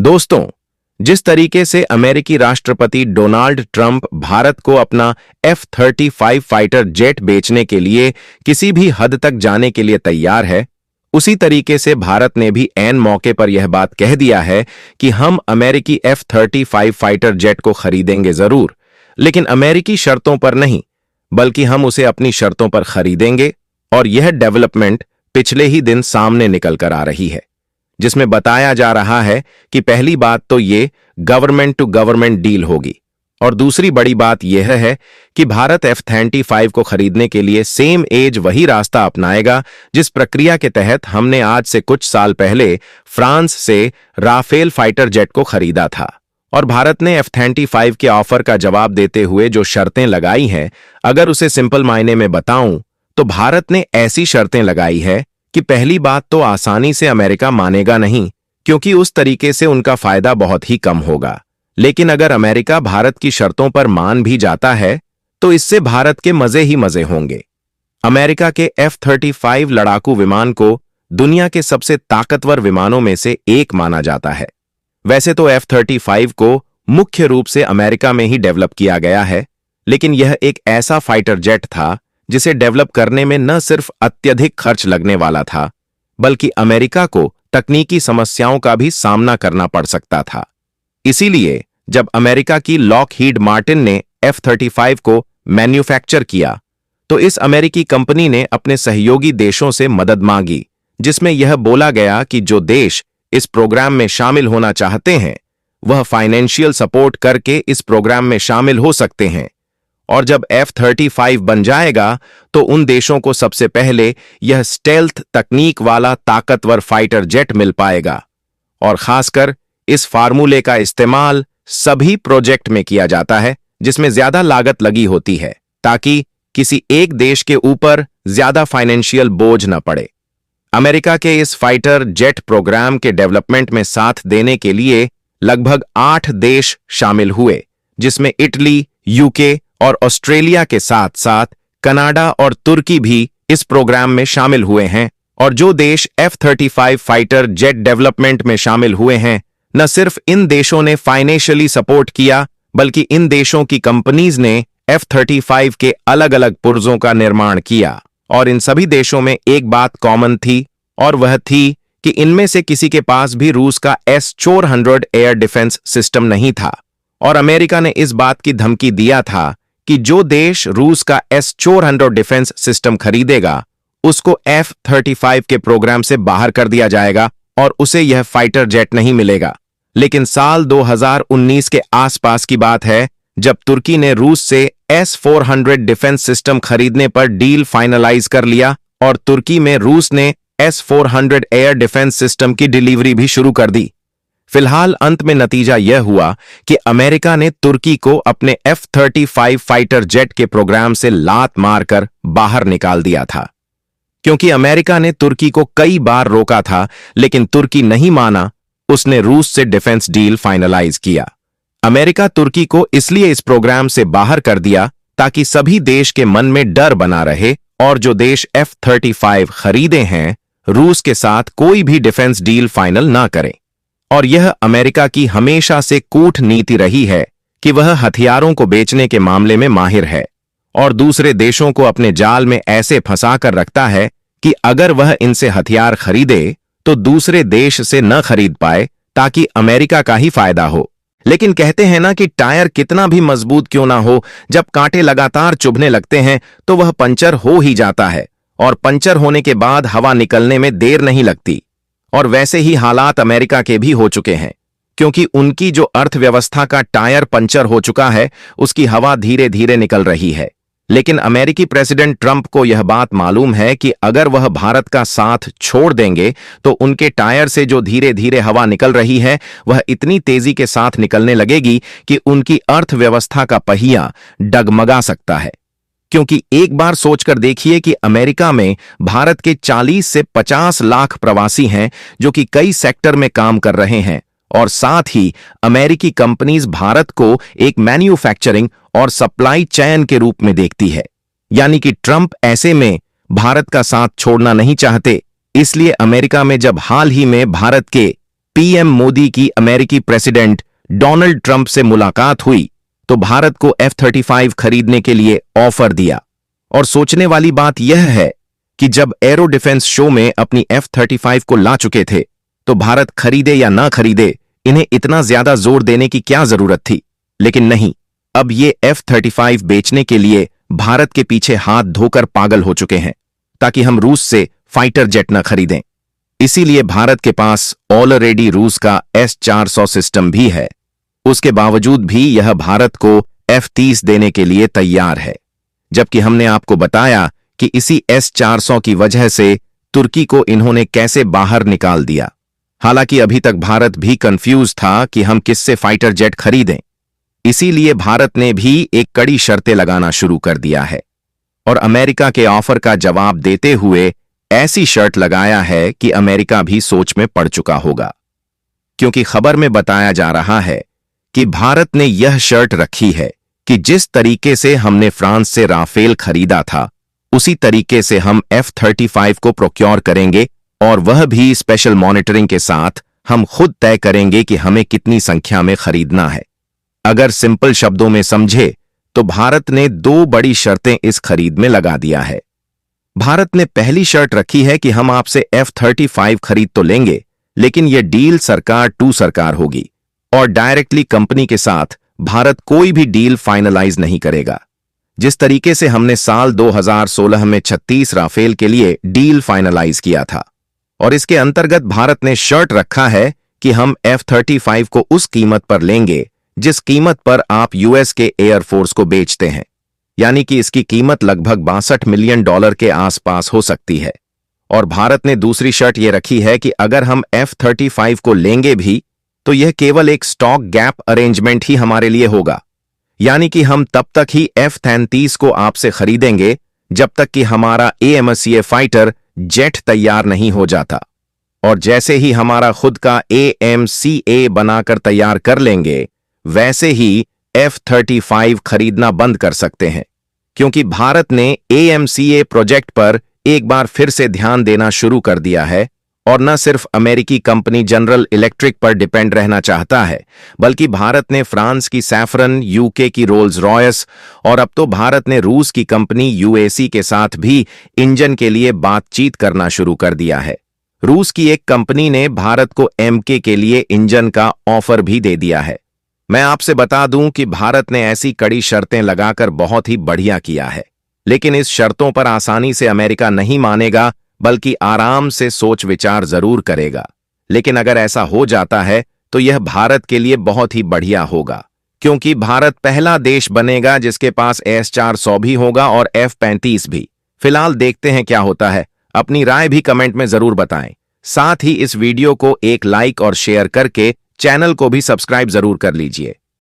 दोस्तों, जिस तरीके से अमेरिकी राष्ट्रपति डोनाल्ड ट्रंप भारत को अपना F-35 फाइटर जेट बेचने के लिए किसी भी हद तक जाने के लिए तैयार है, उसी तरीके से भारत ने भी ऐन मौके पर यह बात कह दिया है कि हम अमेरिकी F-35 फाइटर जेट को खरीदेंगे जरूर, लेकिन अमेरिकी शर्तों पर नहीं, बल्कि हम उसे अपनी शर्तों पर खरीदेंगे। और यह डेवलपमेंट पिछले ही दिन सामने निकल कर आ रही है, जिसमें बताया जा रहा है कि पहली बात तो ये गवर्नमेंट टू गवर्नमेंट डील होगी, और दूसरी बड़ी बात यह है कि भारत F-35 को खरीदने के लिए सेम एज वही रास्ता अपनाएगा जिस प्रक्रिया के तहत हमने आज से कुछ साल पहले फ्रांस से राफेल फाइटर जेट को खरीदा था। और भारत ने F-35 के ऑफर का जवाब देते हुए जो शर्तें लगाई हैं, अगर उसे सिंपल मायने में बताऊं तो भारत ने ऐसी शर्तें लगाई है कि पहली बात तो आसानी से अमेरिका मानेगा नहीं, क्योंकि उस तरीके से उनका फायदा बहुत ही कम होगा। लेकिन अगर अमेरिका भारत की शर्तों पर मान भी जाता है तो इससे भारत के मजे ही मजे होंगे। अमेरिका के F-35 लड़ाकू विमान को दुनिया के सबसे ताकतवर विमानों में से एक माना जाता है। वैसे तो F-35 को मुख्य रूप से अमेरिका में ही डेवलप किया गया है, लेकिन यह एक ऐसा फाइटर जेट था जिसे डेवलप करने में न सिर्फ अत्यधिक खर्च लगने वाला था, बल्कि अमेरिका को तकनीकी समस्याओं का भी सामना करना पड़ सकता था। इसीलिए जब अमेरिका की लॉकहीड मार्टिन ने F-35 को मैन्युफैक्चर किया, तो इस अमेरिकी कंपनी ने अपने सहयोगी देशों से मदद मांगी, जिसमें यह बोला गया कि जो देश इस प्रोग्राम में शामिल होना चाहते हैं वह फाइनेंशियल सपोर्ट करके इस प्रोग्राम में शामिल हो सकते हैं। और जब F-35 बन जाएगा तो उन देशों को सबसे पहले यह स्टेल्थ तकनीक वाला ताकतवर फाइटर जेट मिल पाएगा। और खासकर इस फार्मूले का इस्तेमाल सभी प्रोजेक्ट में किया जाता है जिसमें ज्यादा लागत लगी होती है, ताकि किसी एक देश के ऊपर ज्यादा फाइनेंशियल बोझ न पड़े। अमेरिका के इस फाइटर जेट प्रोग्राम के डेवलपमेंट में साथ देने के लिए लगभग 8 देश शामिल हुए, जिसमें इटली, यूके और ऑस्ट्रेलिया के साथ साथ कनाडा और तुर्की भी इस प्रोग्राम में शामिल हुए हैं। और जो देश F-35 फाइटर जेट डेवलपमेंट में शामिल हुए हैं, न सिर्फ इन देशों ने फाइनेंशियली सपोर्ट किया, बल्कि इन देशों की कंपनीज ने F-35 के अलग अलग पुर्जों का निर्माण किया। और इन सभी देशों में एक बात कॉमन थी, और वह थी कि इनमें से किसी के पास भी रूस का S-400 एयर डिफेंस सिस्टम नहीं था। और अमेरिका ने इस बात की धमकी दिया था कि जो देश रूस का S-400 डिफेंस सिस्टम खरीदेगा उसको F-35 के प्रोग्राम से बाहर कर दिया जाएगा और उसे यह फाइटर जेट नहीं मिलेगा। लेकिन साल 2019 के आसपास की बात है जब तुर्की ने रूस से S-400 डिफेंस सिस्टम खरीदने पर डील फाइनलाइज कर लिया, और तुर्की में रूस ने S-400 एयर डिफेंस सिस्टम की डिलीवरी भी शुरू कर दी। फिलहाल अंत में नतीजा यह हुआ कि अमेरिका ने तुर्की को अपने F-35 फाइटर जेट के प्रोग्राम से लात मारकर बाहर निकाल दिया था। क्योंकि अमेरिका ने तुर्की को कई बार रोका था, लेकिन तुर्की नहीं माना, उसने रूस से डिफेंस डील फाइनलाइज किया। अमेरिका तुर्की को इसलिए इस प्रोग्राम से बाहर कर दिया ताकि सभी देश के मन में डर बना रहे, और जो देश F-35 खरीदे हैं रूस के साथ कोई भी डिफेंस डील फाइनल ना करें। और यह अमेरिका की हमेशा से कूटनीति रही है कि वह हथियारों को बेचने के मामले में माहिर है, और दूसरे देशों को अपने जाल में ऐसे फंसा कर रखता है कि अगर वह इनसे हथियार खरीदे तो दूसरे देश से न खरीद पाए, ताकि अमेरिका का ही फायदा हो। लेकिन कहते हैं ना कि टायर कितना भी मजबूत क्यों ना हो, जब कांटे लगातार चुभने लगते हैं तो वह पंचर हो ही जाता है, और पंचर होने के बाद हवा निकलने में देर नहीं लगती। और वैसे ही हालात अमेरिका के भी हो चुके हैं, क्योंकि उनकी जो अर्थव्यवस्था का टायर पंचर हो चुका है उसकी हवा धीरे धीरे निकल रही है। लेकिन अमेरिकी प्रेसिडेंट ट्रंप को यह बात मालूम है कि अगर वह भारत का साथ छोड़ देंगे तो उनके टायर से जो धीरे धीरे हवा निकल रही है वह इतनी तेजी के साथ निकलने लगेगी कि उनकी अर्थव्यवस्था का पहिया डगमगा सकता है। क्योंकि एक बार सोचकर देखिए कि अमेरिका में भारत के 40 से 50 लाख प्रवासी हैं जो कि कई सेक्टर में काम कर रहे हैं, और साथ ही अमेरिकी कंपनीज भारत को एक मैन्युफैक्चरिंग और सप्लाई चेन के रूप में देखती है। यानी कि ट्रंप ऐसे में भारत का साथ छोड़ना नहीं चाहते। इसलिए अमेरिका में जब हाल ही में भारत के पीएम मोदी की अमेरिकी प्रेसिडेंट डोनाल्ड ट्रंप से मुलाकात हुई तो भारत को F-35 खरीदने के लिए ऑफर दिया। और सोचने वाली बात यह है कि जब एरो डिफेंस शो में अपनी F-35 को ला चुके थे तो भारत खरीदे या ना खरीदे, इन्हें इतना ज्यादा जोर देने की क्या जरूरत थी। लेकिन नहीं, अब ये F-35 बेचने के लिए भारत के पीछे हाथ धोकर पागल हो चुके हैं ताकि हम रूस से फाइटर जेट न खरीदें। इसीलिए भारत के पास ऑलरेडी रूस का S-400 सिस्टम भी है। उसके बावजूद भी यह भारत को F-30 देने के लिए तैयार है, जबकि हमने आपको बताया कि इसी S-400 की वजह से तुर्की को इन्होंने कैसे बाहर निकाल दिया। हालांकि अभी तक भारत भी कंफ्यूज था कि हम किससे फाइटर जेट खरीदें। इसीलिए भारत ने भी एक कड़ी शर्तें लगाना शुरू कर दिया है और अमेरिका के ऑफर का जवाब देते हुए ऐसी शर्त लगाया है कि अमेरिका भी सोच में पड़ चुका होगा, क्योंकि खबर में बताया जा रहा है कि भारत ने यह शर्त रखी है कि जिस तरीके से हमने फ्रांस से राफेल खरीदा था उसी तरीके से हम F-35 को प्रोक्योर करेंगे, और वह भी स्पेशल मॉनिटरिंग के साथ। हम खुद तय करेंगे कि हमें कितनी संख्या में खरीदना है। अगर सिंपल शब्दों में समझे तो भारत ने दो बड़ी शर्तें इस खरीद में लगा दिया है। भारत ने पहली शर्त रखी है कि हम आपसे F-35 खरीद तो लेंगे, लेकिन यह डील सरकार टू सरकार होगी और डायरेक्टली कंपनी के साथ भारत कोई भी डील फाइनलाइज नहीं करेगा। जिस तरीके से हमने साल 2016 में 36 राफेल के लिए डील फाइनलाइज किया था, और इसके अंतर्गत भारत ने शर्त रखा है कि हम F-35 को उस कीमत पर लेंगे जिस कीमत पर आप यूएस के एयरफोर्स को बेचते हैं, यानी कि इसकी कीमत लगभग $62 मिलियन के आसपास हो सकती है। और भारत ने दूसरी शर्त यह रखी है कि अगर हम F-35 को लेंगे भी तो यह केवल एक स्टॉक गैप अरेंजमेंट ही हमारे लिए होगा, यानी कि हम तब तक ही F-33 को आपसे खरीदेंगे जब तक कि हमारा AMCA फाइटर जेट तैयार नहीं हो जाता, और जैसे ही हमारा खुद का AMCA बनाकर तैयार कर लेंगे वैसे ही F-35 खरीदना बंद कर सकते हैं, क्योंकि भारत ने AMCA प्रोजेक्ट पर एक बार फिर से ध्यान देना शुरू कर दिया है और न सिर्फ अमेरिकी कंपनी जनरल इलेक्ट्रिक पर डिपेंड रहना चाहता है, बल्कि भारत ने फ्रांस की सैफरन, यूके की रोल्स रॉयस और अब तो भारत ने रूस की कंपनी UAC के साथ भी इंजन के लिए बातचीत करना शुरू कर दिया है। रूस की एक कंपनी ने भारत को MK के लिए इंजन का ऑफर भी दे दिया है। मैं आपसे बता दूं कि भारत ने ऐसी कड़ी शर्तें लगाकर बहुत ही बढ़िया किया है, लेकिन इस शर्तों पर आसानी से अमेरिका नहीं मानेगा, बल्कि आराम से सोच विचार जरूर करेगा। लेकिन अगर ऐसा हो जाता है तो यह भारत के लिए बहुत ही बढ़िया होगा, क्योंकि भारत पहला देश बनेगा जिसके पास S-400 भी होगा और F-35 भी। फिलहाल देखते हैं क्या होता है। अपनी राय भी कमेंट में जरूर बताएं। साथ ही इस वीडियो को एक लाइक और शेयर करके चैनल को भी सब्सक्राइब जरूर कर लीजिए।